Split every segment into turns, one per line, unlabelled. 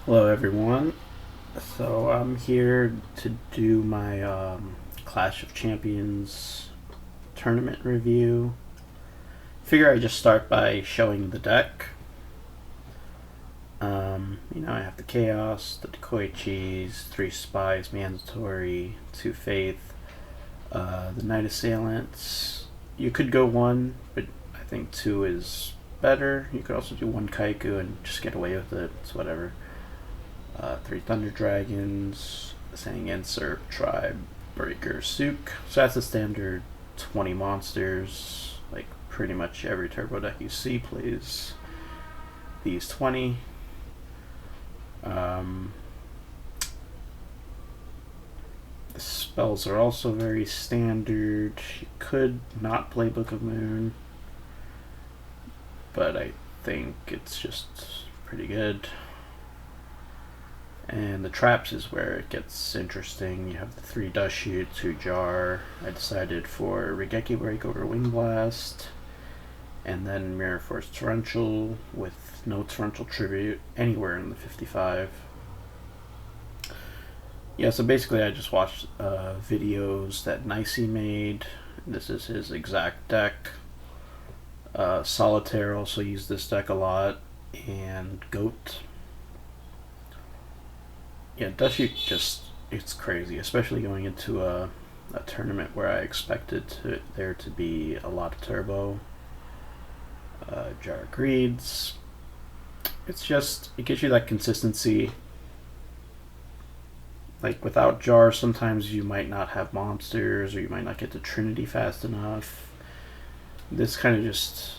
Hello, everyone. So I'm here to do my Clash of Champions tournament review. Figure I just start by showing the deck. I have the Chaos, the Decoy Cheese, 3 Spies mandatory, 2 Faith, the Knight Assailants. You could go 1, but I think 2 is better. You could also do 1 Kaiku and just get away with it. It's whatever. 3 Thunder Dragons, Sang Inserp, Tribe, Breaker, Sook. So that's the standard 20 monsters. Like pretty much every turbo deck you see plays these 20. The spells are also very standard. You could not play Book of Moon, but I think it's just pretty good. And the traps is where it gets interesting. You have the 3 Dust Shoot, 2 Jar. I decided for Regeki Break over Wing Blast, and then Mirror Force Torrential with no Torrential Tribute anywhere in the 55. Yeah, so basically I just watched videos that Niceys made. This is his exact deck. Solitaire also used this deck a lot, and Goat. Yeah, Dust Shoot it's crazy, especially going into a tournament where I expected there to be a lot of turbo. Jar Greeds. It gives you that consistency. Like without Jar, sometimes you might not have monsters, or you might not get to Trinity fast enough. This kind of just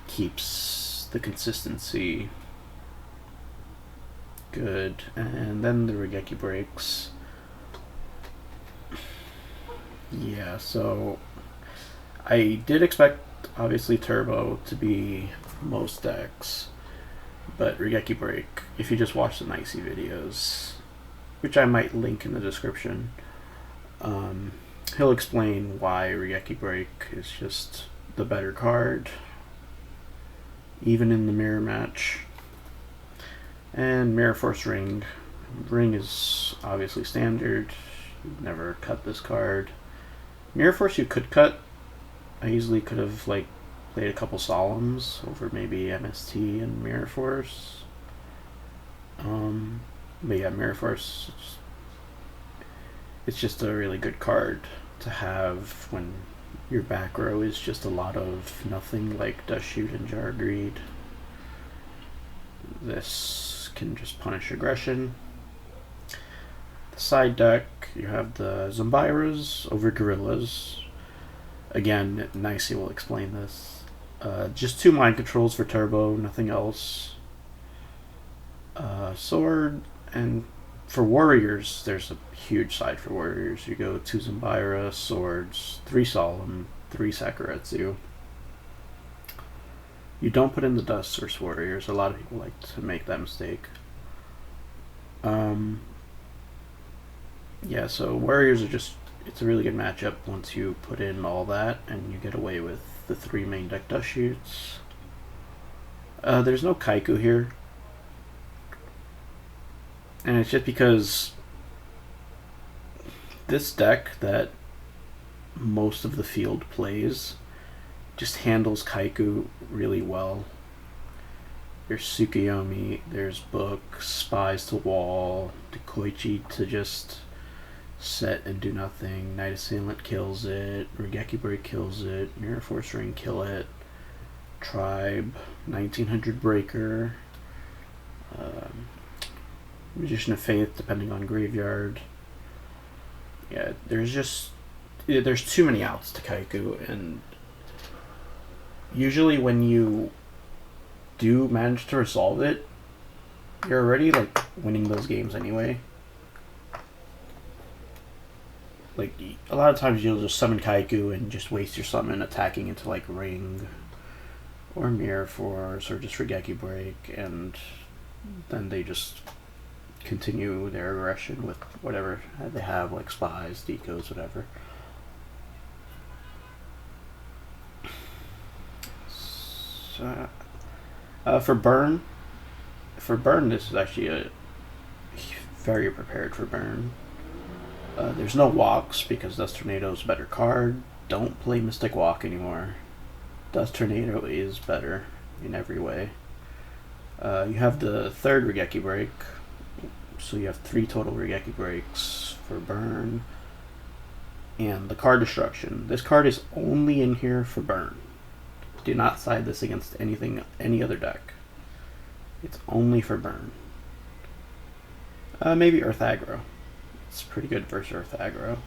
keeps the consistency good. And then the Regeki breaks. Yeah, so I did expect obviously Turbo to be most decks, but Regeki Break, if you just watch the Niceys videos, which I might link in the description, he'll explain why Regeki Break is just the better card, even in the mirror match. And Mirror Force Ring. Ring is obviously standard. You'd never cut this card. Mirror Force you could cut. I easily could have played a couple Solemns over maybe MST and Mirror Force. But yeah, Mirror Force, it's just a really good card to have when your back row is just a lot of nothing like Dust Shoot and Jar Greed. This can just punish aggression. The side deck, you have the Zombiras over Gorillas. Again, Niceys will explain this. Just 2 mind controls for turbo, nothing else. Sword, and for warriors, there's a huge side for warriors. You go 2 Zombira, swords, 3 Solemn, 3 Sakuretsu. You don't put in the Dust Source warriors. A lot of people like to make that mistake. Yeah, so warriors are it's a really good matchup once you put in all that and you get away with the 3 main deck Dust Shoots. There's no Kaiku here. And it's just because this deck that most of the field plays just handles Kaiku really well. There's Tsukuyomi, there's Book, Spies to Wall, Dekoichi to just set and do nothing, Knight Assailant kills it, Regeki Break kills it, Mirror Force Ring kill it, Tribe, 1900 Breaker, Magician of Faith depending on graveyard. Yeah, there's too many outs to Kaiku, and usually when you do manage to resolve it, you're already like winning those games anyway. Like a lot of times you'll just summon Kaiku and just waste your summon attacking into like Ring or Mirror Force or just Regeki Break, and then they just continue their aggression with whatever they have, like Spies, Decos, whatever. So, for burn, this is actually very prepared for burn. There's no walks because Dust Tornado is a better card. Don't play Mystic Walk anymore. Dust Tornado is better in every way. You have the third Regeki break, so you have 3 total Regeki breaks for burn. And the card destruction. This card is only in here for burn. Do not side this against any other deck. It's only for burn. Maybe Earth Aggro. It's pretty good versus Earth Aggro.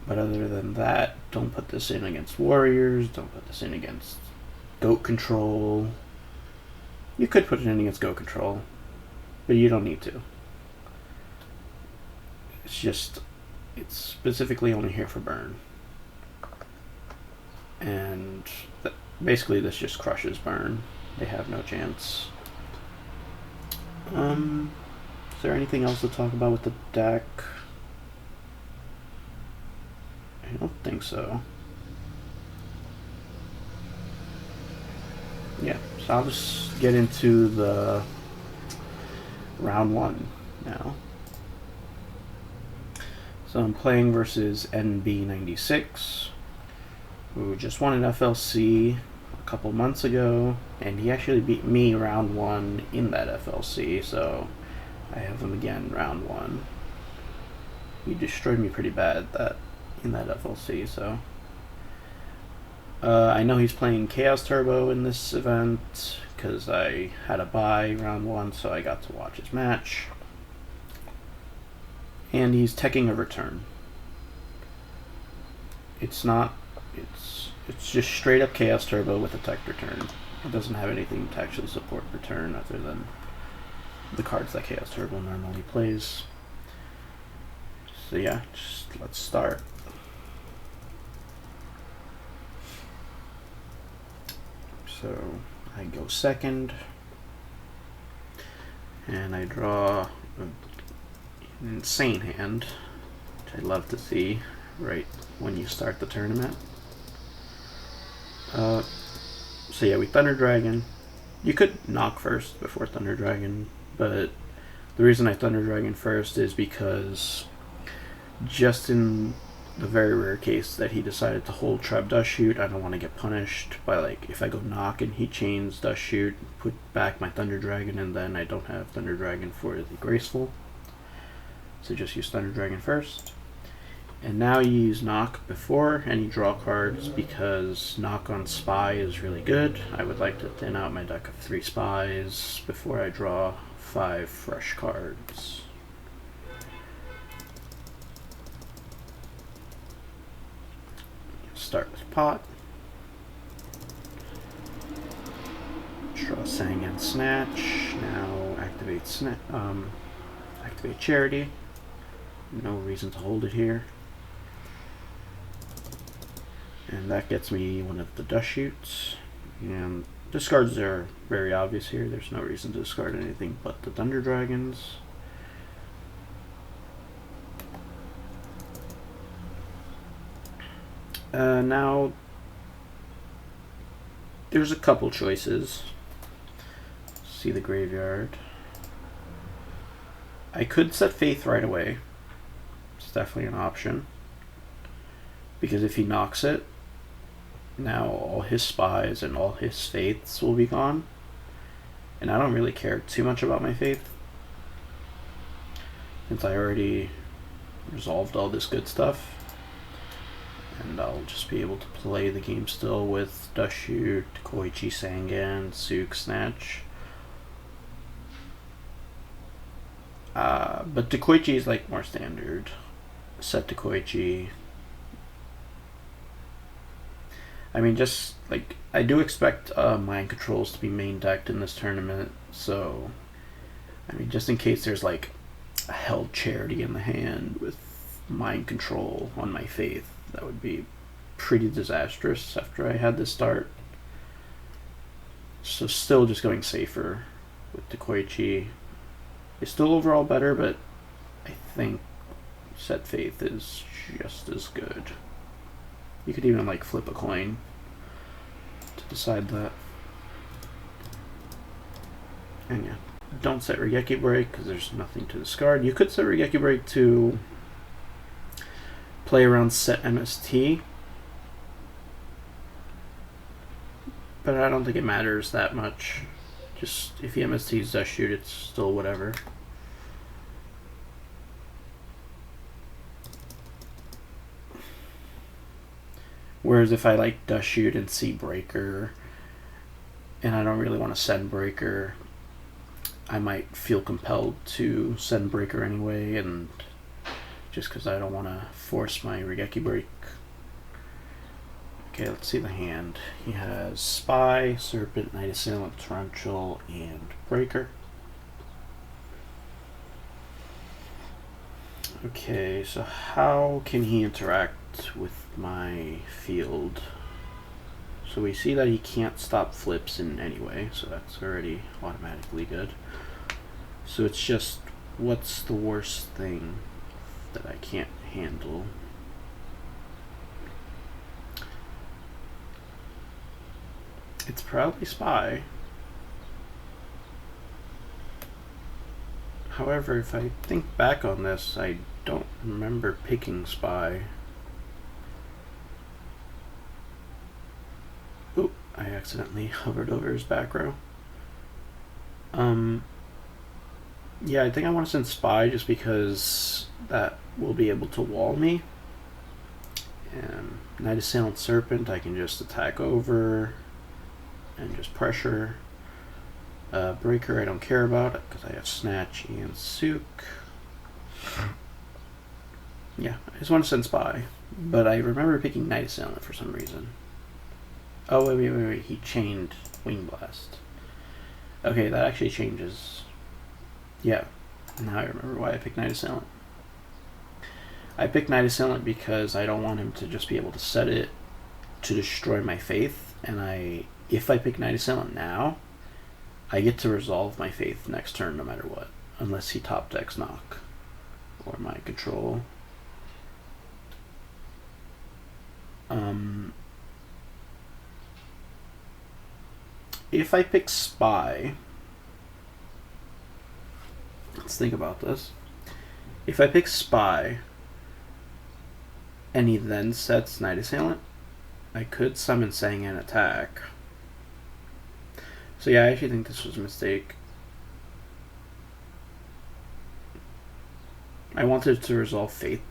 But other than that, don't put this in against Warriors. Don't put this in against Goat Control. You could put it in against Goat Control, but you don't need to. It's specifically only here for burn. And basically this just crushes burn. They have no chance. Is there anything else to talk about with the deck? I don't think so. Yeah, so I'll just get into the round 1 now. So I'm playing versus NB96, who just won an FLC a couple months ago, and he actually beat me round 1 in that FLC, so I have him again round 1. He destroyed me pretty bad in that FLC, so I know he's playing Chaos Turbo in this event because I had a bye round 1, so I got to watch his match. And he's teching a return. It's just straight up Chaos Turbo with a tech return. It doesn't have anything to actually support return other than the cards that Chaos Turbo normally plays. So yeah, let's start. So I go second, and I draw an insane hand, which I love to see right when you start the tournament. So yeah, we Thunder Dragon. You could knock first before Thunder Dragon, but the reason I Thunder Dragon first is because just in the very rare case that he decided to hold Trap Dust Shoot, I don't want to get punished by, like, if I go knock and he chains Dust Shoot, put back my Thunder Dragon, and then I don't have Thunder Dragon for the Graceful. So just use Thunder Dragon first. And now you use Knock before any draw cards because Knock on Spy is really good. I would like to thin out my deck of 3 Spies before I draw 5 fresh cards. Start with Pot. Draw Sang and Snatch. Now activate activate Charity. No reason to hold it here. And that gets me one of the Dust Shoots. And discards are very obvious here. There's no reason to discard anything but the Thunder Dragons. Now, there's a couple choices. See the graveyard. I could set Faith right away. It's definitely an option. Because if he knocks it, now all his Spies and all his Faiths will be gone. And I don't really care too much about my Faith, since I already resolved all this good stuff. And I'll just be able to play the game still with Dust Shoot, Koichi Sangan, Suk Snatch. But Koichi is like more standard. Set to Koichi. I mean, just like, I do expect Mind Controls to be main decked in this tournament, so I mean, just in case there's like a Held Charity in the hand with Mind Control on my Faith, that would be pretty disastrous after I had this start. So still just going safer with the Koichi. It's still overall better, but I think Set Faith is just as good. You could even like flip a coin to decide that. And yeah. don't set Regeki Break because there's nothing to discard. You could set Regeki Break to play around set MST, but I don't think it matters that much. Just if he MSTs Dust Shoot, it's still whatever. Whereas if I like Dust Shoot and see Breaker, and I don't really want to send Breaker, I might feel compelled to send Breaker anyway, and just because I don't want to force my Regeki Break. Okay, let's see the hand. He has Spy, Serpent, Night Assailant, Torrential, and Breaker. Okay, so how can he interact with my field? So we see that he can't stop flips in any way, so that's already automatically good. So it's just, what's the worst thing that I can't handle? It's probably Spy. However, if I think back on this, I don't remember picking Spy. Oop, I accidentally hovered over his back row. Yeah, I think I want to send Spy just because that will be able to wall me. Night Assailant Serpent, I can just attack over and just pressure. Breaker I don't care about because I have Snatch and Sook. Yeah, I just want to send Spy, but I remember picking Night Assailant for some reason. Oh wait, he chained Wing Blast. Okay, that actually changes. Yeah, now I remember why I picked Night Assailant. I picked Night Assailant because I don't want him to just be able to set it to destroy my Faith, and if I pick Night Assailant now, I get to resolve my Faith next turn no matter what, unless he top decks Knock or my control. If I pick Spy, let's think about this. If I pick Spy and he then sets Night Assailant, I could summon Sang and attack. So yeah, I actually think this was a mistake. I wanted to resolve Faith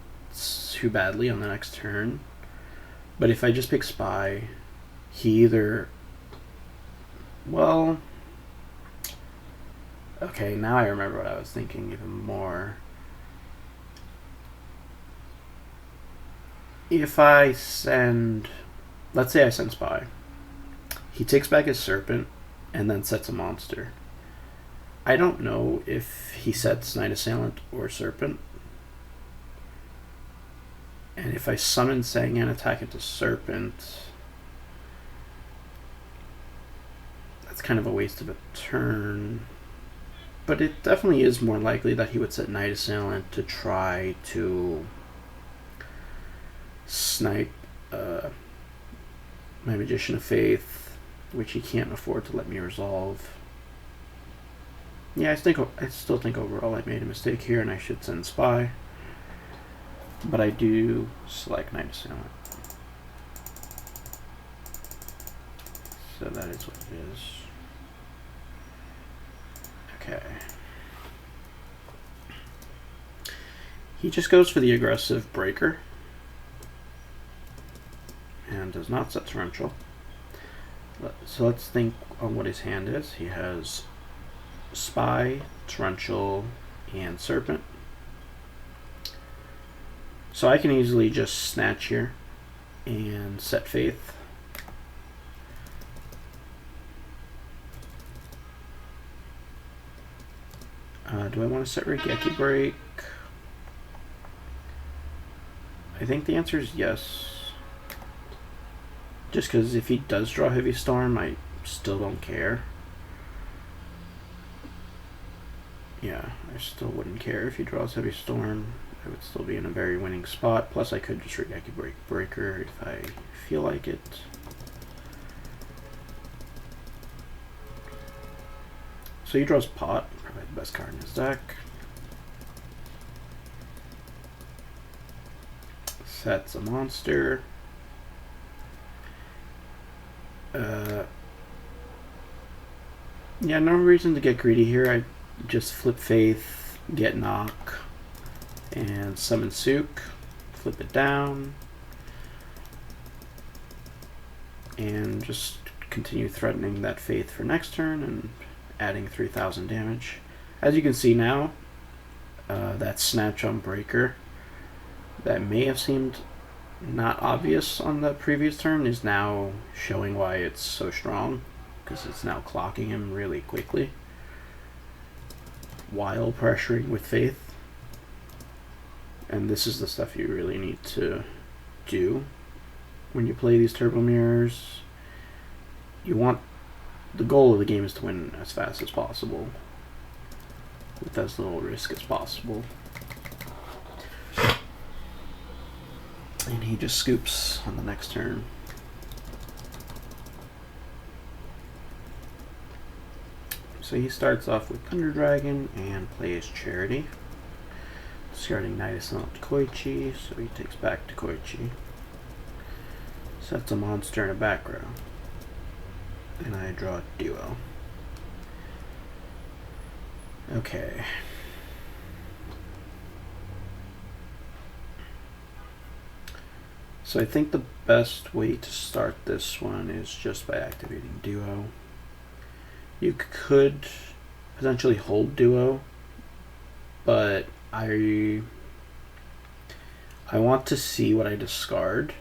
too badly on the next turn, but if I just pick Spy, he either... Well... Okay, now I remember what I was thinking even more. If I send... Let's say I send Spy. He takes back his Serpent and then sets a monster. I don't know if he sets Night Assailant or Serpent. And if I summon Sang and attack into Serpent, that's kind of a waste of a turn. But it definitely is more likely that he would set Night Assailant to try to snipe my Magician of Faith, which he can't afford to let me resolve. Yeah, I still think overall I made a mistake here and I should send Spy. But I do select Night Assailant. So that is what it is. Okay. He just goes for the aggressive Breaker and does not set Torrential. So let's think on what his hand is. He has Spy, Torrential, and Serpent. So I can easily just snatch here and set Faith. Do I want to set Regeki Break? I think the answer is yes. Just because if he does draw Heavy Storm, I still don't care. Yeah, I still wouldn't care if he draws Heavy Storm. I would still be in a very winning spot. Plus, I could just Regeki Break Breaker if I feel like it. So he draws Pot, best card in his deck. Sets a monster. Yeah, no reason to get greedy here. I just flip Faith, get Knock, and summon Sook. Flip it down. And just continue threatening that Faith for next turn and adding 3,000 damage. As you can see now, that Snatch on Breaker that may have seemed not obvious on the previous turn is now showing why it's so strong, because it's now clocking him really quickly while pressuring with Faith. And this is the stuff you really need to do when you play these Turbo Mirrors. The goal of the game is to win as fast as possible with as little risk as possible. And he just scoops on the next turn. So he starts off with Thunder Dragon and plays Charity, discarding Niceys to Koichi, so he takes back to Koichi. Sets a monster in a back row. And I draw a duo. Okay. So I think the best way to start this one is just by activating Duo. You could potentially hold Duo, but I want to see what I discard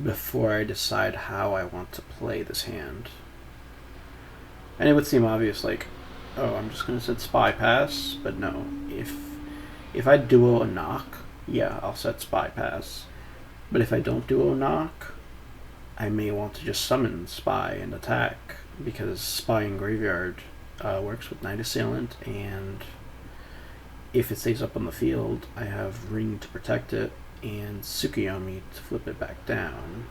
before I decide how I want to play this hand. And it would seem obvious, like, oh, I'm just gonna set Spy Pass, but no. If I Duo a Knock, yeah, I'll set Spy Pass. But if I don't Duo Knock, I may want to just summon Spy and attack, because Spy in Graveyard works with Night Assailant, and if it stays up on the field, I have Ring to protect it, and Tsukuyomi to flip it back down.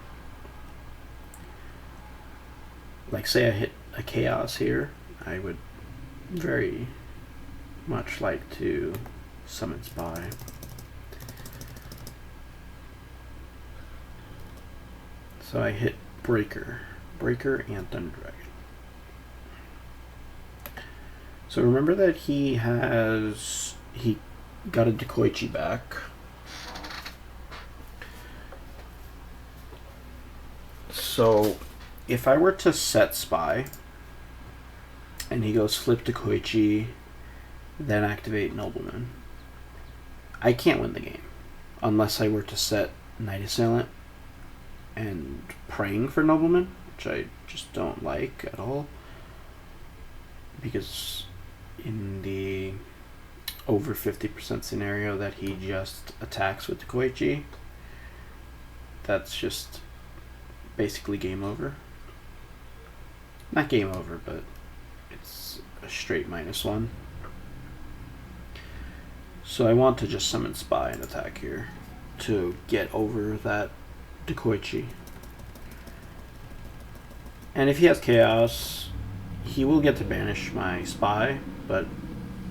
Like, say I hit a Chaos here, I would very much like to summon Spy. So I hit Breaker and Thunder Dragon. So remember that he got a Dekoichi back. So if I were to set Spy and he goes flip to Koichi, then activate Nobleman, I can't win the game unless I were to set Night Assailant and praying for Nobleman, which I just don't like at all, because in the over 50% scenario that he just attacks with the Koichi, that's just basically game over. Not game over, but it's a straight -1. So I want to just summon Spy and attack here to get over that Dekoichi. And if he has Chaos, he will get to banish my Spy, but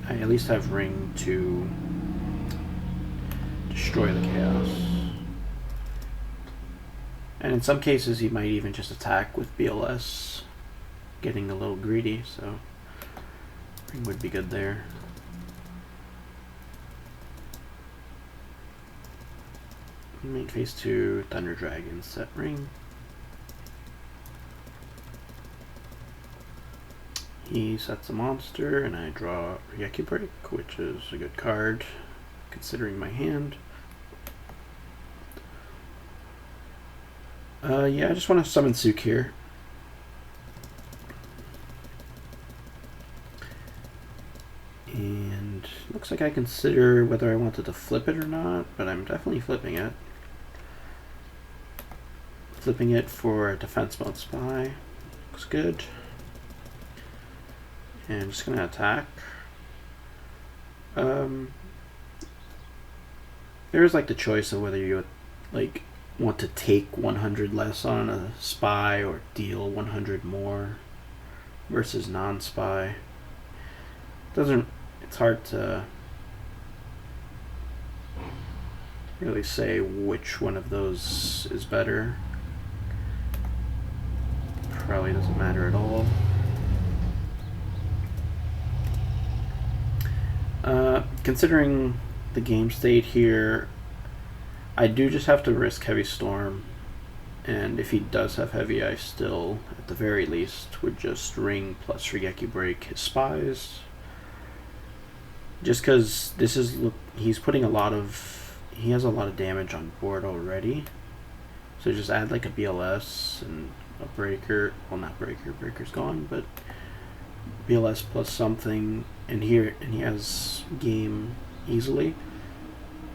I at least have Ring to destroy the Chaos. And in some cases he might even just attack with BLS, getting a little greedy, so Ring would be good there. Main phase 2, Thunder Dragon, set Ring. He sets a monster, and I draw Ryeki Break, which is a good card, considering my hand. Yeah, I just want to summon Sook here. And looks like I consider whether I wanted to flip it or not, but I'm definitely flipping it. Flipping it for defense mode Spy. Looks good. And I'm just gonna attack. There's like the choice of whether you like want to take 100 less on a Spy or deal 100 more versus non-Spy. It's hard to really say which one of those is better. Probably doesn't matter at all. Considering the game state here, I do just have to risk Heavy Storm, and if he does have Heavy, I still, at the very least, would just ring plus Regeki Break his spies. Just because he's putting he has a lot of damage on board already. So just add like a BLS and a Breaker. Well, not Breaker. Breaker's gone, but BLS plus something, and he has game easily.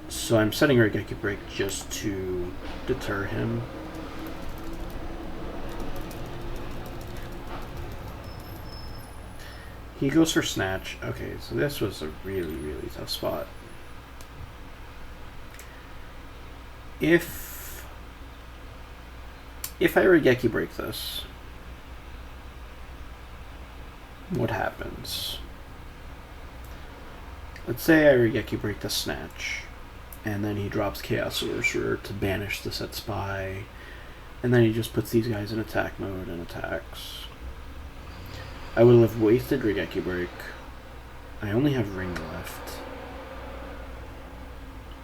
So I'm setting Regeki Break just to deter him. He goes for Snatch. Okay, so this was a really, really tough spot. If I Regeki Break this, what happens? Let's say I Regeki Break the Snatch, and then he drops Chaos Sorcerer to banish the set spy, and then he just puts these guys in attack mode and attacks. I would have wasted Regeki Break. I only have Ring left.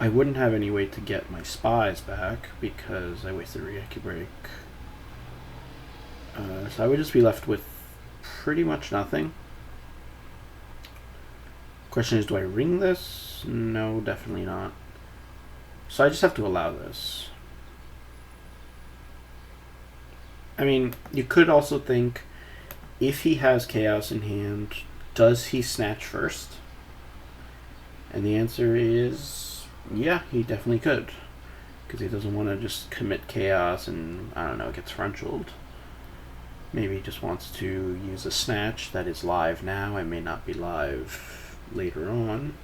I wouldn't have any way to get my spies back because I wasted Regeki Break. So I would just be left with pretty much nothing. Question is, do I ring this? No, definitely not. So I just have to allow this. I mean, you could also think, if he has Chaos in hand, does he Snatch first? And the answer is, yeah, he definitely could. Because he doesn't want to just commit Chaos and, I don't know, get torrentialed. Maybe he just wants to use a Snatch that is live now and may not be live later on.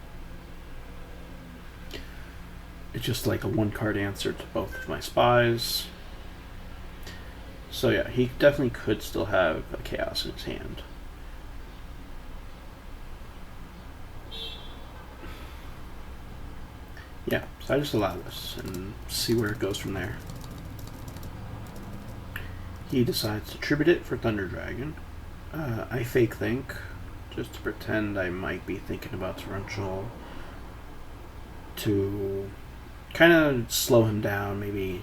It's just like a one-card answer to both of my spies. So yeah, he definitely could still have a Chaos in his hand. Yeah, so I just allow this and see where it goes from there. He decides to tribute it for Thunder Dragon. I fake think, just to pretend I might be thinking about Torrential, to kind of slow him down, maybe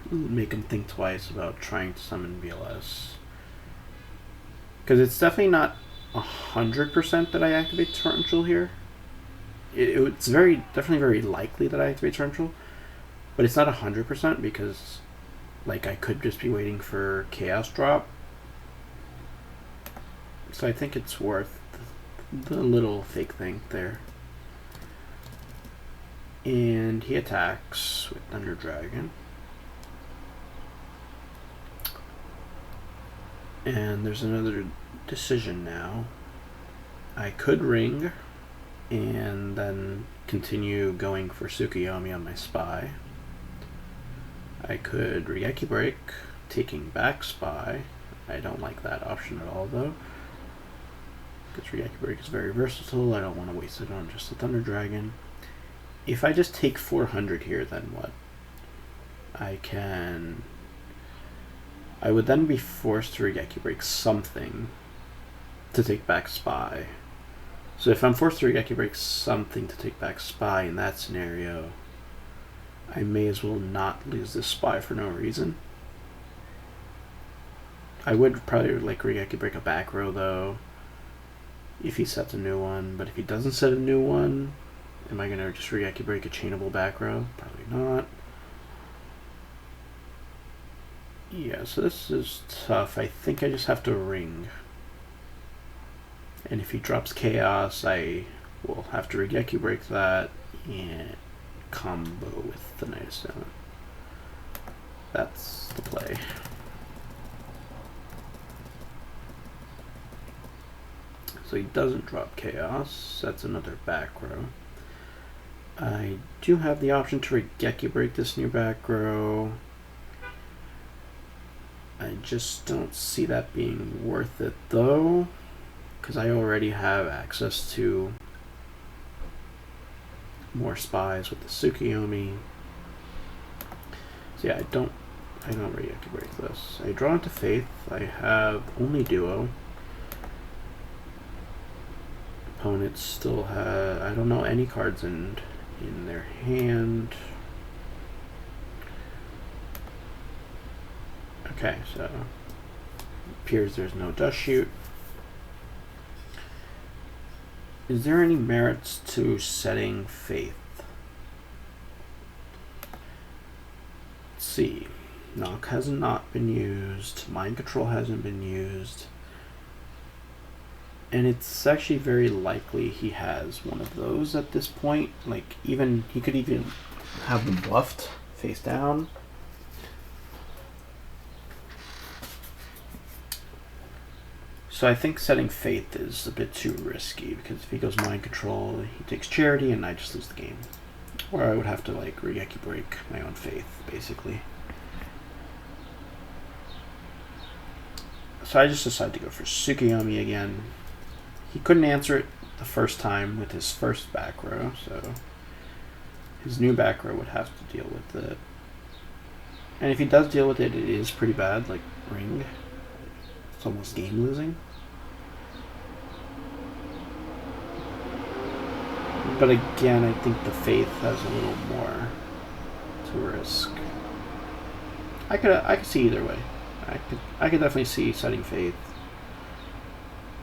make him think twice about trying to summon BLS. Because it's definitely not 100% that I activate Torrential here. It's definitely very likely that I activate Torrential, but it's not 100% because, like, I could just be waiting for Chaos Drop. So I think it's worth the little fake thing there. And he attacks with Thunder Dragon. And there's another decision now. I could ring and then continue going for Tsukuyomi on my spy. I could Regeki Break, taking back spy. I don't like that option at all though, because Regeki Break is very versatile. I don't want to waste it on just the Thunder Dragon. If I just take 400 here, then what? I would then be forced to Regeki Break something to take back spy. So if I'm forced to Regeki Break something to take back spy in that scenario, I may as well not lose this spy for no reason. I would probably like Regeki Break a back row though, if he sets a new one. But if he doesn't set a new one, am I going to just Regeki Break a chainable back row? Probably not. Yeah, so this is tough. I think I just have to ring. And if he drops Chaos, I will have to Regeki Break that and combo with the Niceys. That's the play. So he doesn't drop Chaos. That's another back row. I do have the option to Regeki Break this new back row. I just don't see that being worth it though, because I already have access to more spies with the Tsukuyomi. So yeah, I don't really have to break this. I draw into Faith. I have only Duo. Opponents still have, I don't know any cards in their hand. Okay, so appears there's no Dust Shoot. Is there any merits to setting Faith? Let's see. Knock has not been used. Mind Control hasn't been used. And it's actually very likely he has one of those at this point. Like, even he could even have them bluffed face down. So I think setting Faith is a bit too risky, because if he goes Mind Control, he takes Charity and I just lose the game. Or I would have to like Regeki break my own Faith, basically. So I just decided to go for Tsukuyomi again. He couldn't answer it the first time with his first back row, so his new back row would have to deal with it. And if he does deal with it, it is pretty bad, like Ring. It's almost game losing. But again, I think the Faith has a little more to risk. I could see either way. I could definitely see setting Faith.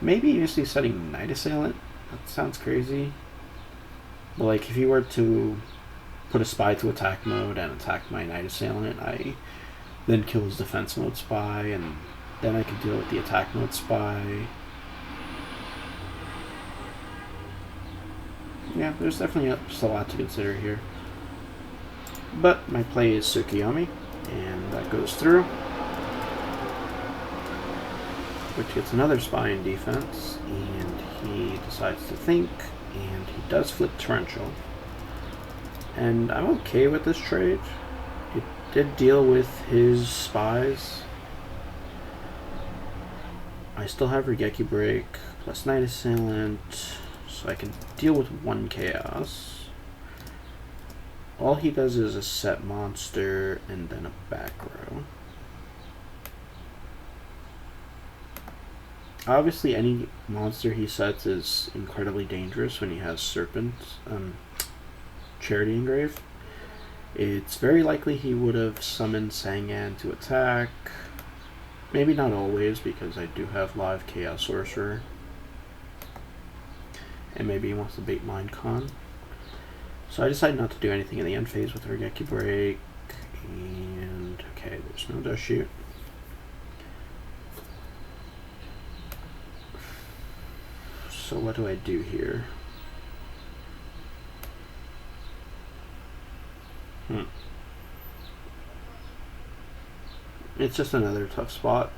Maybe even see setting Night Assailant. That sounds crazy. But like, if you were to put a spy to attack mode and attack my Night Assailant, I then kill his defense mode spy, and then I could deal with the attack mode spy. Yeah, there's definitely just a lot to consider here. But my play is Tsukuyomi, and that goes through. Which gets another spy in defense, and he decides to think, and he does flip Torrential. And I'm okay with this trade. It did deal with his spies. I still have Regeki Break plus Night Assailant, so I can deal with one Chaos. All he does is a set monster and then a back row. Obviously, any monster he sets is incredibly dangerous when he has Serpent, Charity Engrave. It's very likely he would have summoned Sangan to attack. Maybe not always, because I do have live Chaos Sorcerer. And maybe he wants to bait Mindcon. So I decided not to do anything in the end phase with Regeki Break. And, okay, there's no Dust Shoot. So what do I do here? It's just another tough spot.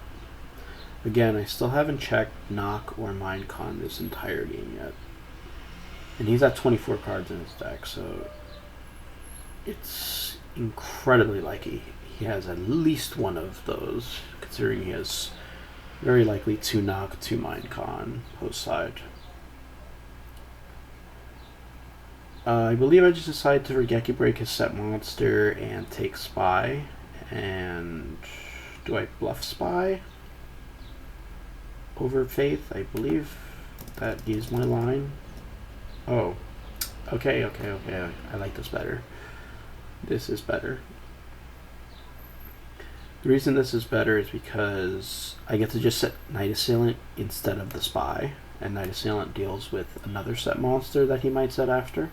Again, I still haven't checked Knock or Mindcon this entire game yet. And he's at 24 cards in his deck, so it's incredibly likely he has at least one of those, considering he has very likely 2 Knock, 2 Mindcon post side. I believe I just decided to Regeki Break his set monster and take Spy. And do I bluff Spy over Faith? I believe that is my line. Oh, okay. I like this better. This is better. The reason this is better is because I get to just set Night Assailant instead of the Spy, and Night Assailant deals with another set monster that he might set after.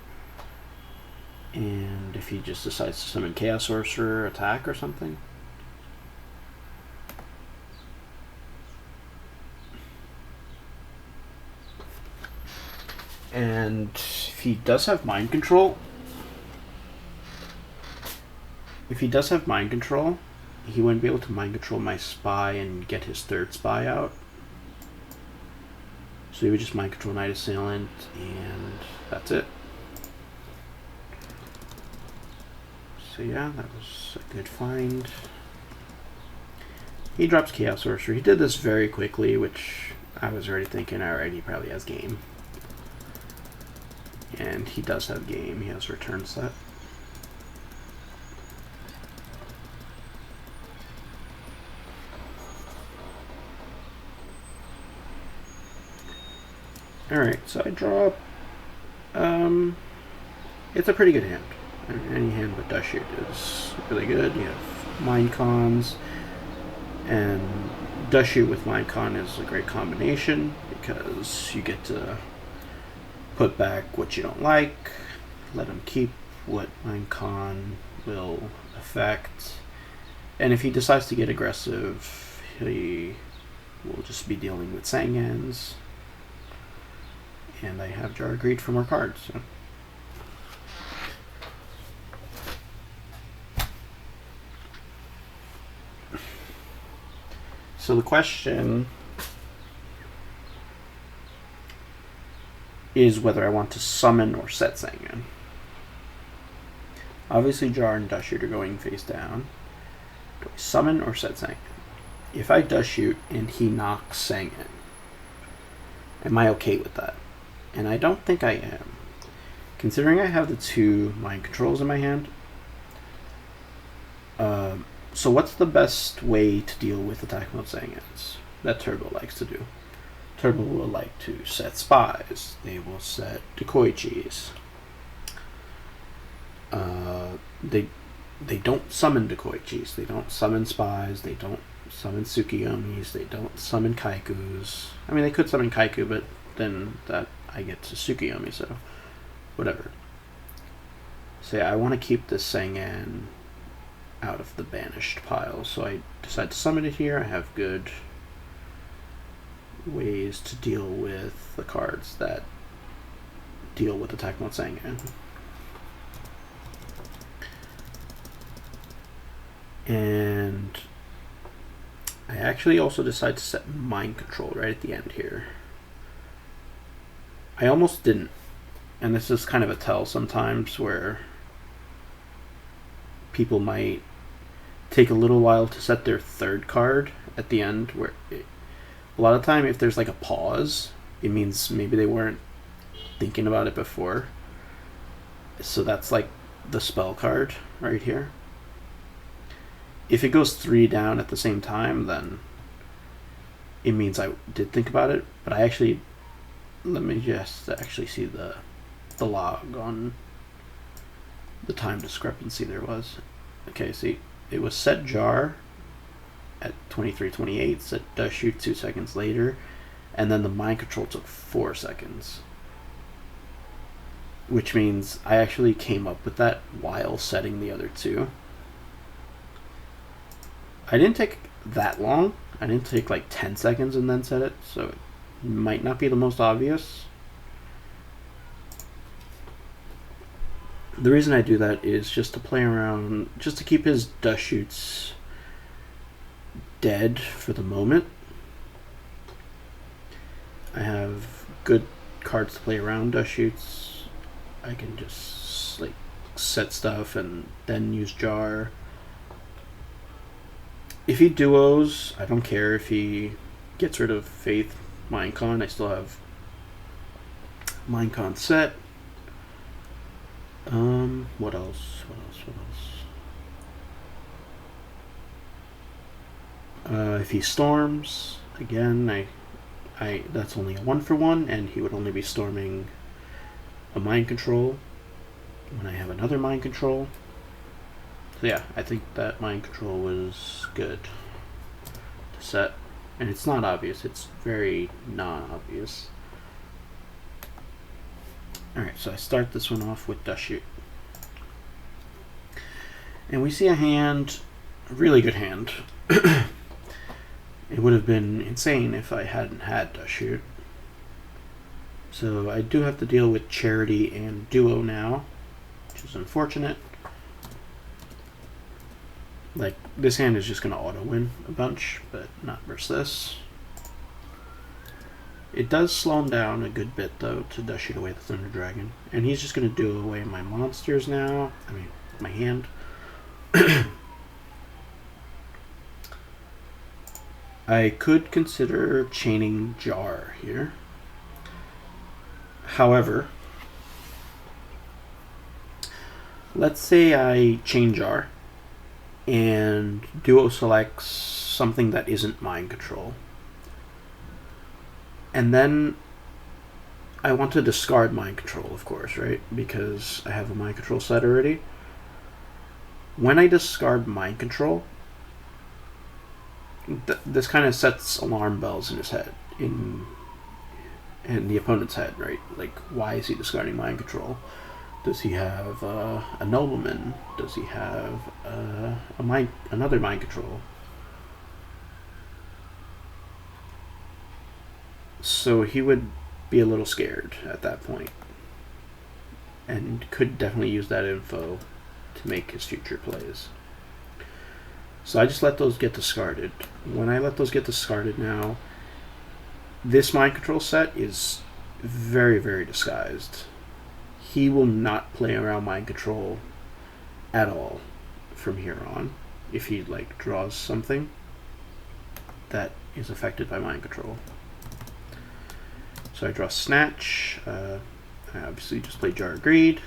And if he just decides to summon Chaos Sorcerer, attack or something. And if he does have Mind Control, he wouldn't be able to Mind Control my Spy and get his third Spy out. So he would just Mind Control Night Assailant, and that's it. So yeah, that was a good find. He drops Chaos Sorcerer. He did this very quickly, which I was already thinking, alright, he probably has game. And he does have game. He has return set. Alright, so I draw. It's a pretty good hand. Any hand but Dust Shoot is really good. You have Mind Cons, and Dust Shoot with Mind Con is a great combination because you get to put back what you don't like, let him keep what Mind Con will affect, and if he decides to get aggressive, he will just be dealing with Sangans. And I have Jar Greed for more cards. So the question is whether I want to summon or set Sangan. Obviously Jar and Dust Shoot are going face down. Do I summon or set Sangan? If I Dust Shoot and he knocks Sangan, am I okay with that? And I don't think I am. Considering I have the 2 Mind Controls in my hand. So what's the best way to deal with attack mode Sangans that Turbo likes to do? Turbo will like to set Spies. They will set Decoichis. They don't summon Decoichis. They don't summon Spies. They don't summon Tsukiyomis. They don't summon Kaikus. I mean, they could summon Kaiku, but then that I get to Tsukiyomi, so whatever. Say, I want to keep this Sangan out of the banished pile, so I decide to summon it here. I have good ways to deal with the cards that deal with attack mode Sangan. And I actually also decide to set Mind Control right at the end here. I almost didn't, and this is kind of a tell sometimes where people might take a little while to set their 3rd card at the end, where a lot of time if there's like a pause, it means maybe they weren't thinking about it before. So that's like the spell card right here. If it goes 3 down at the same time, then it means I did think about it, but I actually, let me just actually see the log on the time discrepancy there was. Okay, see, it was set Jar at 23:28, set Dust Shoot 2 seconds later, and then the Mind Control took 4 seconds. Which means I actually came up with that while setting the other 2. I didn't take that long. I didn't take like 10 seconds and then set it, so it might not be the most obvious. The reason I do that is just to play around, just to keep his Dust Shoots dead for the moment. I have good cards to play around Dust Shoots. I can just like set stuff and then use Jar. If he duos, I don't care if he gets rid of Faith Minecon. I still have Minecon set. What else? If he storms, again, I that's only a 1-for-1, and he would only be storming a Mind Control when I have another Mind Control. So yeah, I think that Mind Control was good to set. And it's not obvious, it's very non-obvious. Alright, so I start this one off with Dust Shoot. And we see a hand, a really good hand. It would have been insane if I hadn't had Dust Shoot. So I do have to deal with Charity and Duo now, which is unfortunate. Like, this hand is just going to auto-win a bunch, but not versus this. It does slow him down a good bit, though, to Dust Shoot away the Thunder Dragon. And he's just going to do away my monsters now. I mean, my hand. I could consider chaining Jar here. However, let's say I chain Jar and duo selects something that isn't mind control. And then I want to discard mind control, of course, right? Because I have a mind control set already. When I discard mind control, this kind of sets alarm bells in his head, in the opponent's head, right? Like, why is he discarding mind control? Does he have a nobleman? Does he have another mind control? So he would be a little scared at that point, and could definitely use that info to make his future plays. So I just let those get discarded. When I let those get discarded now, this mind control set is very, very disguised. He will not play around mind control at all from here on if he draws something that is affected by mind control. So I draw Snatch. I obviously just play Jar of Greed,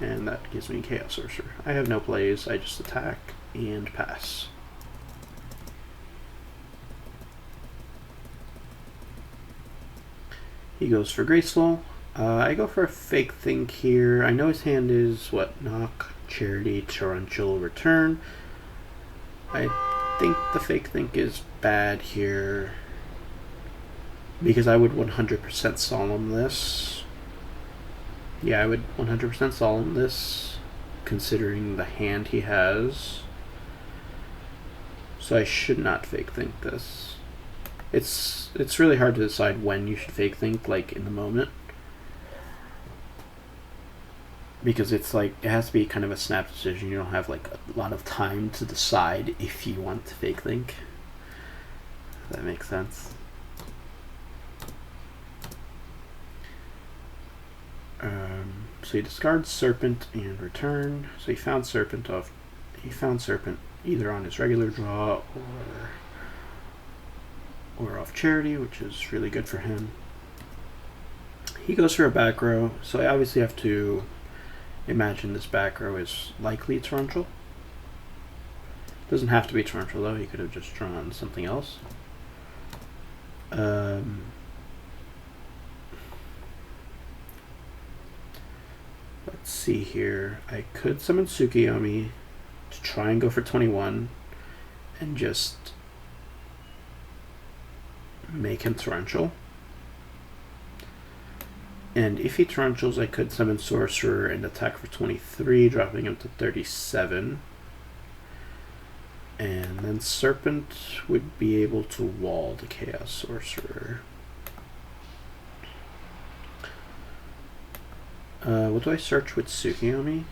and that gives me Chaos Sorcerer. I have no plays, I just attack and pass. He goes for Graceful. I go for a Fake Think here. I know his hand is, Knock, Charity, Torrential, Return. I think the Fake Think is bad here, because I would 100% Solemn this. Yeah, I would 100% Solemn this, considering the hand he has. So I should not Fake Think this. It's really hard to decide when you should Fake Think, in the moment. Because it has to be kind of a snap decision. You don't have a lot of time to decide if you want to Fake Think. If that makes sense. So he discards Serpent and Return. So he found Serpent either on his regular draw or off Charity, which is really good for him. He goes for a back row, so I obviously have to imagine this back row is likely Torrential. Doesn't have to be Torrential though, he could have just drawn something else. Let's see here. I could summon Tsukiyomi to try and go for 21 and just make him Torrential. And if he Torrentials, I could summon Sorcerer and attack for 23, dropping him to 37. And then Serpent would be able to wall the Chaos Sorcerer. What do I search with Tsukiyomi?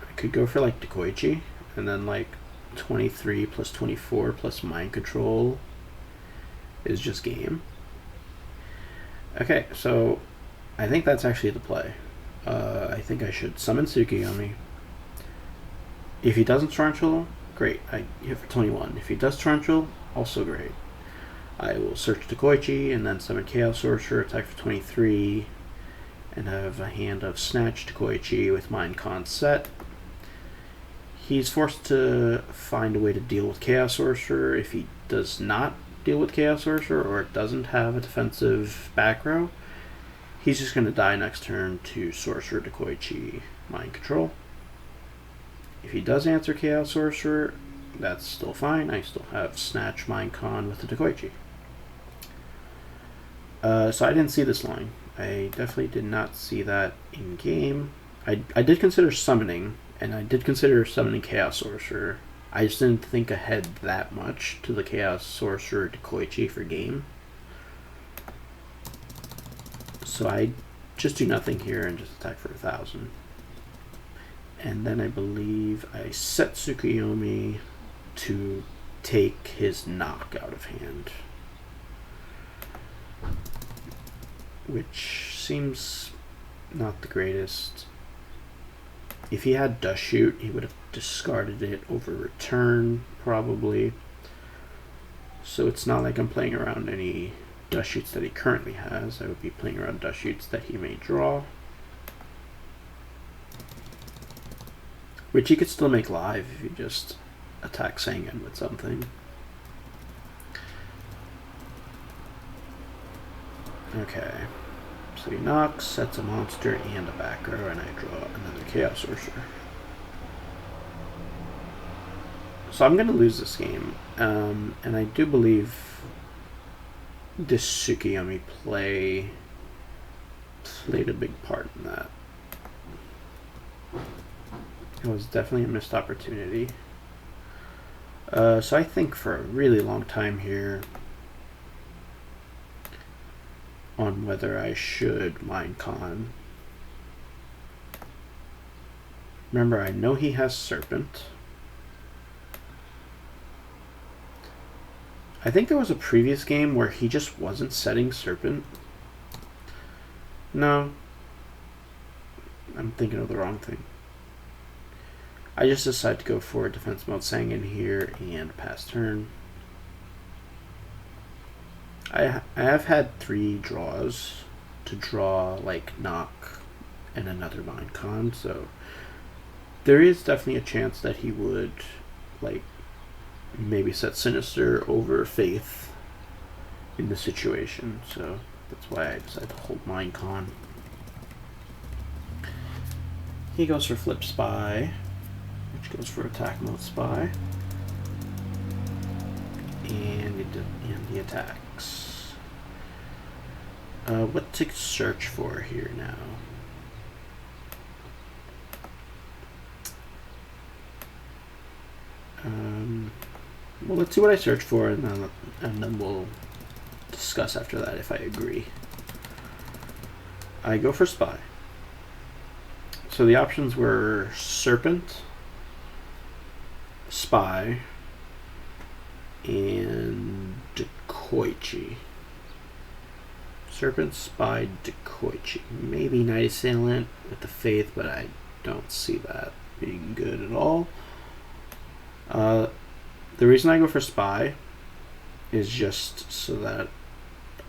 I could go for Dekoichi, and then 23 plus 24 plus Mind Control is just game. Okay, so I think that's actually the play. I think I should summon Tsukiyomi. If he doesn't Torrential, great, I hit for 21. If he does Torrential, also great. I will search Dekoichi and then summon Chaos Sorcerer, attack for 23, and have a hand of Snatch Dekoichi with Mind Con set. He's forced to find a way to deal with Chaos Sorcerer. If he does not deal with Chaos Sorcerer or doesn't have a defensive back row, he's just going to die next turn to Sorcerer Dekoichi Mind Control. If he does answer Chaos Sorcerer, that's still fine. I still have Snatch Mind Con with the Dekoichi. So I didn't see this line. I definitely did not see that in game. I did consider summoning, and I did consider summoning Chaos Sorcerer. I just didn't think ahead that much to the Chaos Sorcerer Dekoichi for game. So I just do nothing here and just attack for 1,000. And then I believe I set Tsukiyomi to take his knock out of hand, which seems not the greatest. If he had Dust Shoot, he would have discarded it over Return, probably. So it's not like I'm playing around any dust shoots that he currently has. I would be playing around dust shoots that he may draw, which he could still make live if you just attack Sangan with something. Okay, so he knocks, sets a monster and a back row, and I draw another Chaos Sorcerer. So I'm going to lose this game, and I do believe this Tsukiyomi play played a big part in that. It was definitely a missed opportunity. So I think for a really long time here on whether I should Minecon. Remember, I know he has Serpent. I think there was a previous game where he just wasn't setting Serpent. No. I'm thinking of the wrong thing. I just decided to go for defense mode Sangan here and pass turn. I have had 3 draws to draw like knock and another Minecon, so there is definitely a chance that he would like maybe set Sinister over Faith in the situation, so that's why I decided to hold Minecon. He goes for Flip Spy, which goes for attack mode Spy, and he attacks. What to search for here now? Well, let's see what I search for, and then we'll discuss after that if I agree. I go for Spy. So the options were Serpent, Spy, and Decoichi. Serpent, Spy, Decoichi. Maybe Night Assailant with the Faith, but I don't see that being good at all. The reason I go for Spy is just so that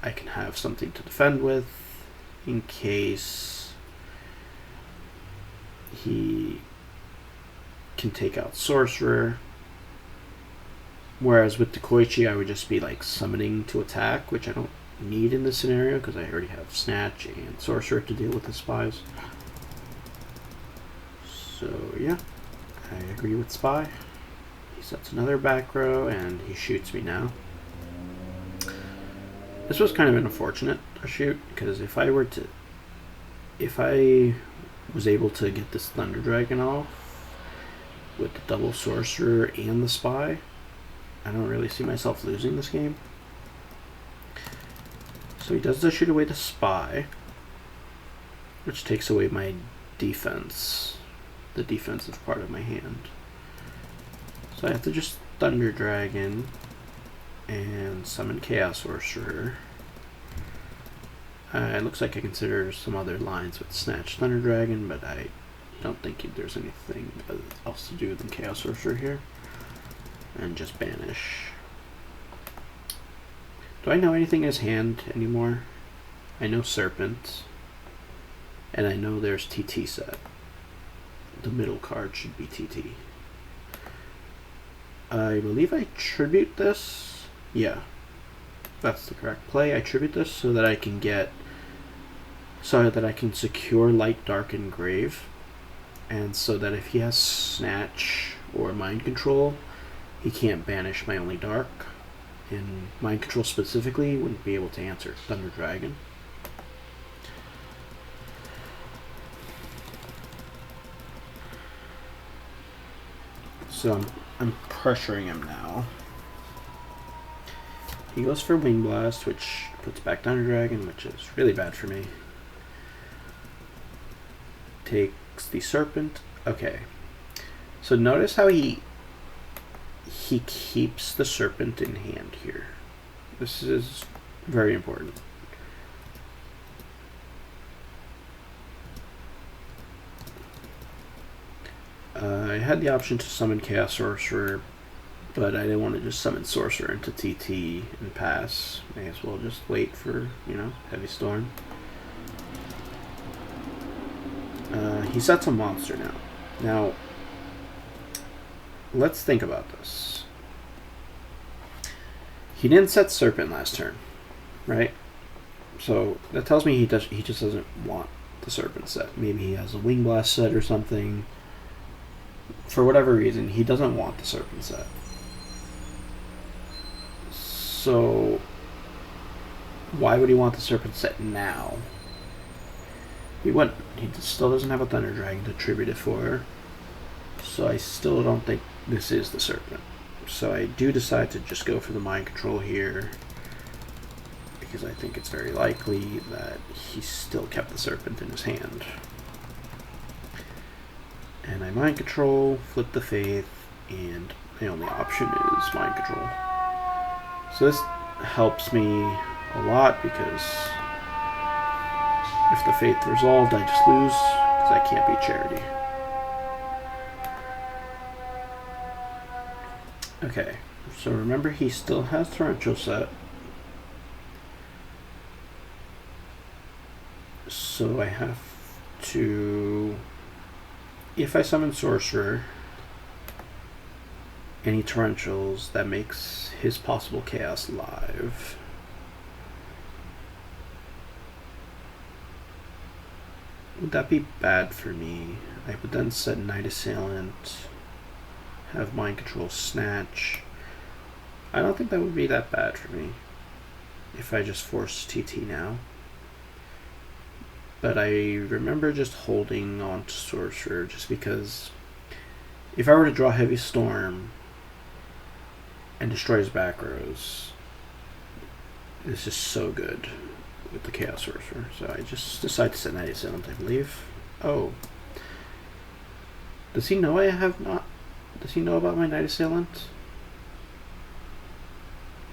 I can have something to defend with in case he can take out Sorcerer. Whereas with Decoichi, I would just be like summoning to attack, which I don't need in this scenario because I already have Snatch and Sorcerer to deal with the Spies. So yeah, I agree with Spy. He sets another back row and he shoots me now. This was kind of an unfortunate shoot because if I was able to get this Thunder Dragon off with the double Sorcerer and the Spy, I don't really see myself losing this game. So he does the shoot away the Spy, which takes away my defense, the defensive part of my hand. So I have to just Thunder Dragon and summon Chaos Sorcerer. It looks like I consider some other lines with Snatch Thunder Dragon, but I don't think there's anything else to do than Chaos Sorcerer here. And just banish. Do I know anything in his hand anymore? I know Serpent. And I know there's TT set. The middle card should be TT. I believe I tribute this. Yeah. That's the correct play. I tribute this so that I can secure Light, Dark, and Grave. And so that if he has Snatch or Mind Control, he can't banish my only Dark. And Mind Control specifically wouldn't be able to answer Thunder Dragon. So I'm pressuring him now. He goes for Wing Blast, which puts back Thunder Dragon, which is really bad for me. Takes the Serpent. Okay. So notice how he keeps the Serpent in hand here. This is very important. I had the option to summon Chaos Sorcerer, but I didn't want to just summon Sorcerer into TT and pass. May as well just wait for, you know, Heavy Storm. He sets a monster now. Now, let's think about this. He didn't set Serpent last turn, right? So that tells me he just doesn't want the Serpent set. Maybe he has a Wing Blast set or something. For whatever reason, he doesn't want the Serpent set. So why would he want the Serpent set now? He wouldn't. He still doesn't have a Thunder Dragon to tribute it for. So I still don't think this is the Serpent. So I do decide to just go for the Mind Control here, because I think it's very likely that he still kept the Serpent in his hand. And I Mind Control, flip the Faith, and my only option is Mind Control. So this helps me a lot, because if the Faith resolved, I just lose, because I can't beat Charity. Okay, so remember he still has Torrential set. So I have to, if I summon Sorcerer, any Torrentials, that makes his possible Chaos live. Would that be bad for me? I would then set Night Assailant, have Mind Control Snatch. I don't think that would be that bad for me if I just force TT now. But I remember just holding on to Sorcerer, just because if I were to draw Heavy Storm and destroy his back rows, this is so good with the Chaos Sorcerer. So I just decided to set Night Assailant, I believe. Oh. Does he know I have not? Does he know about my Night Assailant?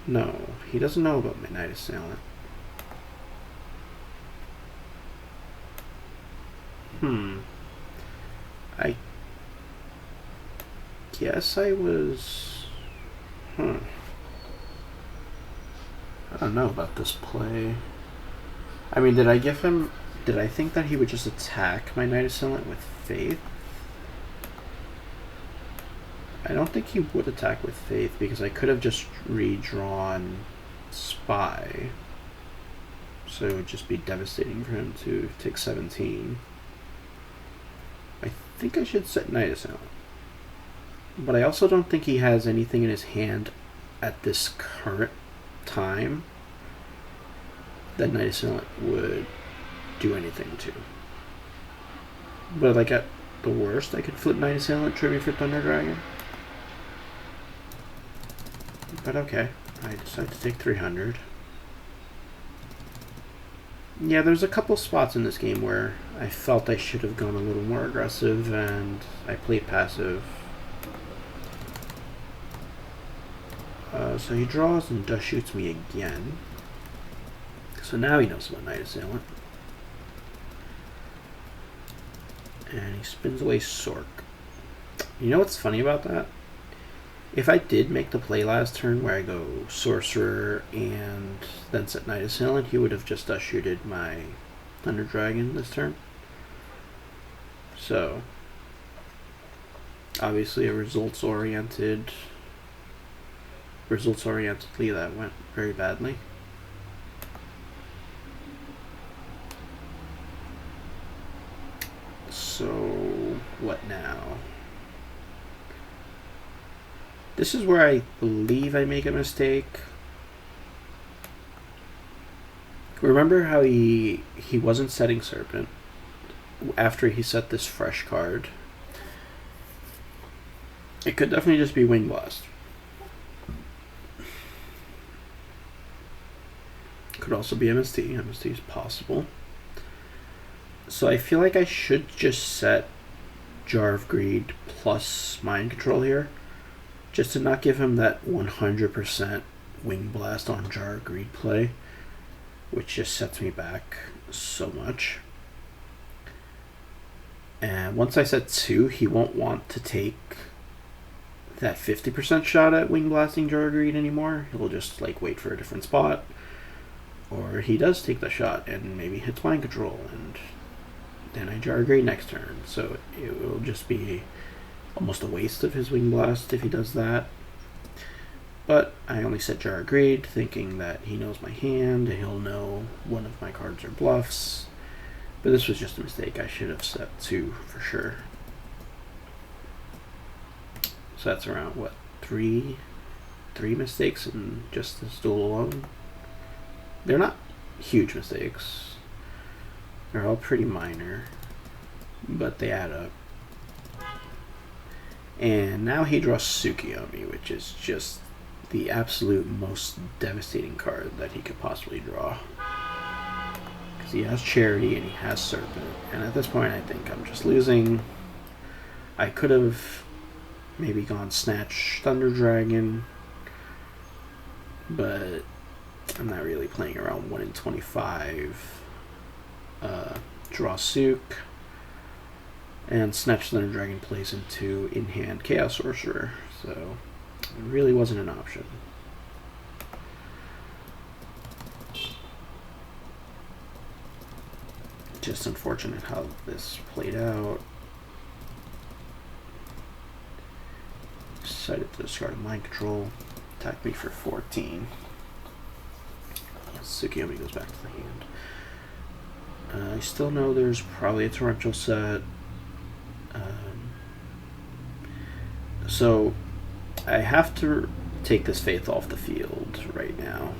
No, he doesn't know about my Night Assailant. I guess I was... I don't know about this play. I mean, did I give him... Did I think that he would just attack my Night Assailant with Faith? I don't think he would attack with Faith, because I could have just redrawn Spy. So it would just be devastating for him to take 17. I think I should set Night Assailant. But I also don't think he has anything in his hand at this current time that Night Assailant would do anything to. But like at the worst, I could flip Night Assailant, tribute for Thunder Dragon. But okay, I decided to take 300. Yeah, there's a couple spots in this game where I felt I should have gone a little more aggressive, and I played passive. So he draws and dust shoots me again. So now he knows about Night Assailant. And he spins away Sork. You know what's funny about that? If I did make the play last turn where I go Sorcerer and then set Night Assailant, he would have just dust shooted my Thunder Dragon this turn. So, obviously a results-orientedly that went very badly. So, what now? This is where I believe I make a mistake. Remember how he wasn't setting Serpent after he set this fresh card? It could definitely just be Wing Blast. Could also be MST. MST is possible. So I feel like I should just set Jar of Greed plus Mind Control here, just to not give him that 100% Wing Blast on Jar of Greed play, which just sets me back so much. And once I set 2, he won't want to take that 50% shot at wing blasting Jar Greed anymore. He'll just like wait for a different spot, or he does take the shot and maybe hits mind control, and then I Jar Greed next turn. So it will just be almost a waste of his wing blast if he does that. But I only set Jar Greed thinking that he knows my hand and he'll know one of my cards are bluffs. But this was just a mistake. I should have set 2 for sure. So that's around, what, three mistakes in just this duel alone? They're not huge mistakes. They're all pretty minor, but they add up. And now he draws Tsukiyomi, which is just the absolute most devastating card that he could possibly draw. Because he has Charity and he has Serpent. And at this point I think I'm just losing. I could have maybe gone Snatch Thunder Dragon, but I'm not really playing around 1 in 25. Draw Sook. And Snatch Thunder Dragon plays into in-hand Chaos Sorcerer, so it really wasn't an option. Just unfortunate how this played out. Decided to discard Mind Control, attack me for 14. Tsukiyomi goes back to the hand. I still know there's probably a Torrential set. So I have to take this Faith off the field right now.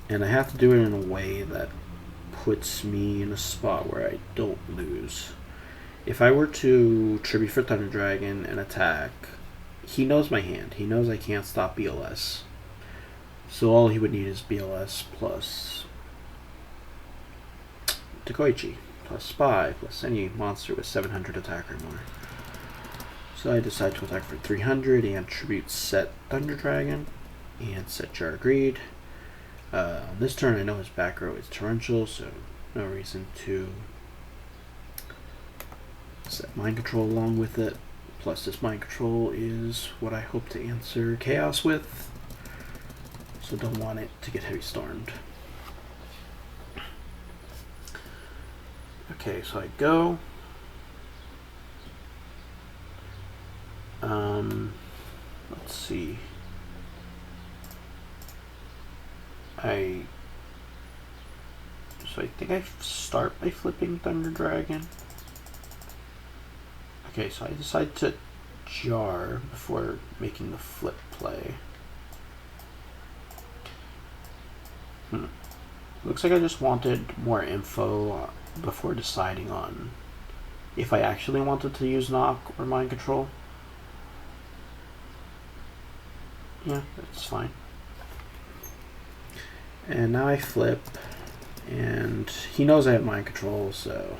And I have to do it in a way that puts me in a spot where I don't lose. If I were to tribute for Thunder Dragon and attack, he knows my hand. He knows I can't stop BLS. So all he would need is BLS plus Takoichi, plus Spy, plus any monster with 700 attack or more. So I decide to attack for 300 and tribute set Thunder Dragon and set Jar Greed. On this turn I know his back row is Torrential, so no reason to set Mind Control along with it. Plus this Mind Control is what I hope to answer Chaos with, so don't want it to get Heavy Stormed. Okay, so I go. Let's see. So I think I start by flipping Thunder Dragon. Okay, so I decide to jar before making the flip play. Looks like I just wanted more info before deciding on if I actually wanted to use Knock or Mind Control. Yeah, that's fine. And now I flip, and he knows I have Mind Control, so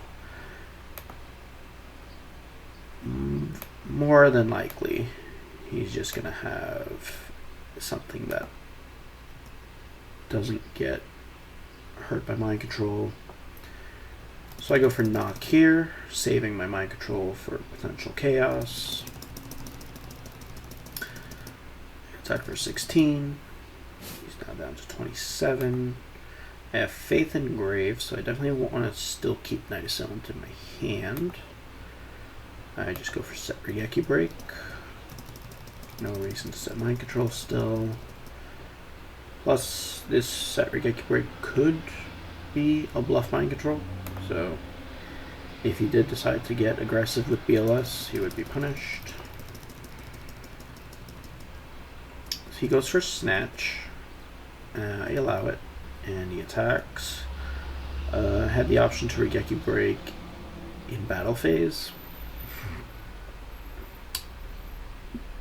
more than likely he's just gonna have something that doesn't get hurt by Mind Control. So I go for Knock here, saving my Mind Control for potential Chaos. Attack for 16. He's now down to 27. I have Faith in Grave, so I definitely want to still keep Knight Assailant in my hand. I just go for set Ryeki Break. No reason to set Mind Control still. Plus, this set Ryeki Break could be a bluff Mind Control, so if he did decide to get aggressive with BLS, he would be punished. So he goes for Snatch. I allow it, and he attacks. I had the option to Ryeki Break in battle phase,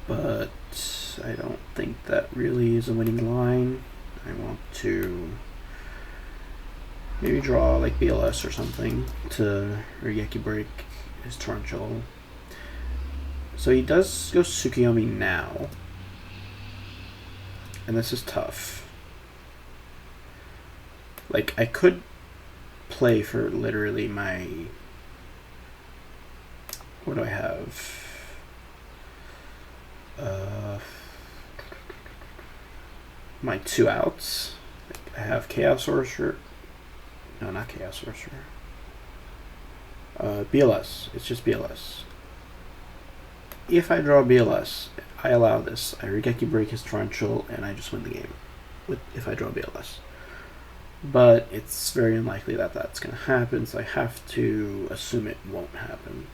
but I don't think that really is a winning line. I want to maybe draw like BLS or something to Ryeki Break his Torrential. So he does go Tsukiyomi now, and this is tough. Like, I could play for literally my, what do I have? my 2 outs. I have Chaos Sorcerer. No, not Chaos Sorcerer. BLS. It's just BLS. If I draw BLS, I allow this. I Regeki break his Torrential, and I just win the game if I draw BLS. But it's very unlikely that that's going to happen, so I have to assume it won't happen.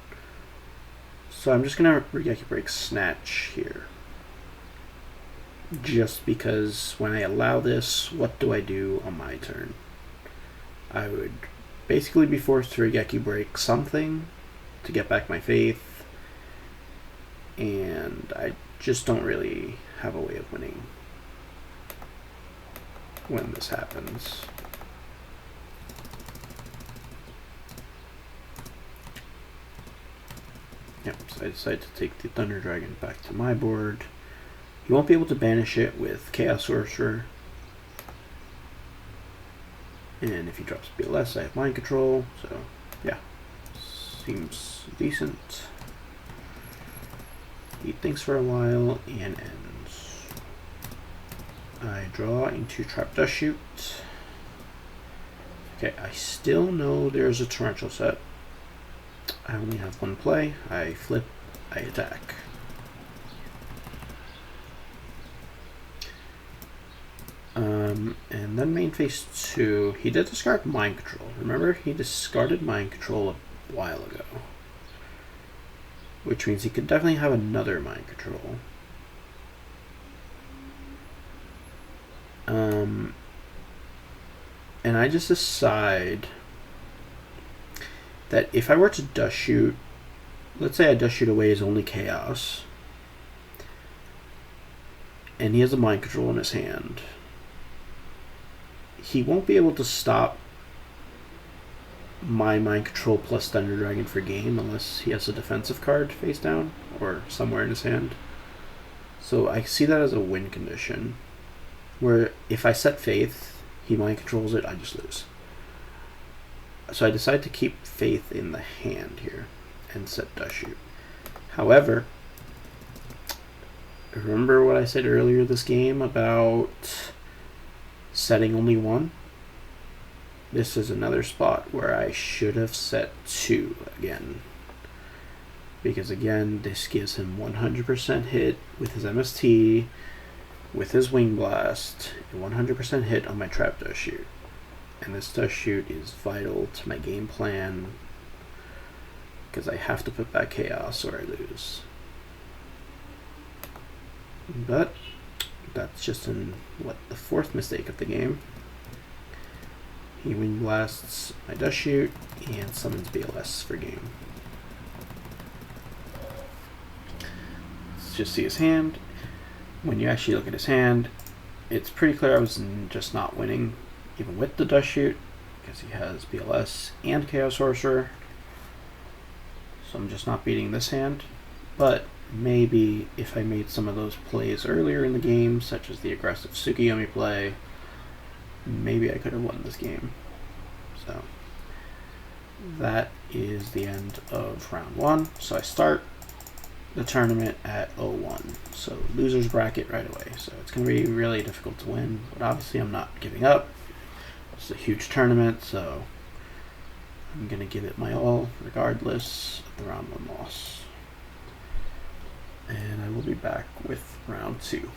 So I'm just going to Regeki break Snatch here. Just because when I allow this, what do I do on my turn? I would basically be forced to Regeki break something to get back my faith, and I just don't really have a way of winning when this happens. Yep, so I decide to take the Thunder Dragon back to my board. You won't be able to banish it with Chaos Sorcerer. And if he drops BLS, I have Mind Control, so yeah, seems decent. He thinks for a while and ends. I draw into Trap Dust Shoot. Okay, I still know there's a Torrential set. I only have one play. I flip, I attack. And then main phase 2, he did discard Mind Control. Remember, he discarded Mind Control a while ago. Which means he could definitely have another Mind Control. And I just decide that if I were to Dust Shoot, let's say I Dust Shoot away his only Chaos, and he has a Mind Control in his hand, he won't be able to stop my Mind Control plus Thunder Dragon for game unless he has a defensive card face down or somewhere in his hand. So I see that as a win condition, where if I set Faith, he Mind Controls it, I just lose. So I decide to keep Faith in the hand here and set Dust Shoot. However, remember what I said earlier this game about setting only one? This is another spot where I should have set 2 again. Because again, this gives him 100% hit with his MST, with his Wing Blast, a 100% hit on my Trap Dust Shoot. And this Dust Shoot is vital to my game plan, because I have to put back Chaos or I lose. But that's just the 4th mistake of the game. He Wing Blasts my Dust Shoot and summons BLS for game. Let's just see his hand. When you actually look at his hand, it's pretty clear I was just not winning, even with the Dust Shoot, because he has BLS and Chaos Sorcerer. So I'm just not beating this hand. But maybe if I made some of those plays earlier in the game, such as the aggressive Tsukiyomi play, maybe I could have won this game. So that is the end of round 1. So I start the tournament at 0-1. So loser's bracket right away. So it's going to be really difficult to win, but obviously I'm not giving up. It's a huge tournament, so I'm going to give it my all regardless of the round 1 loss. And I will be back with round 2.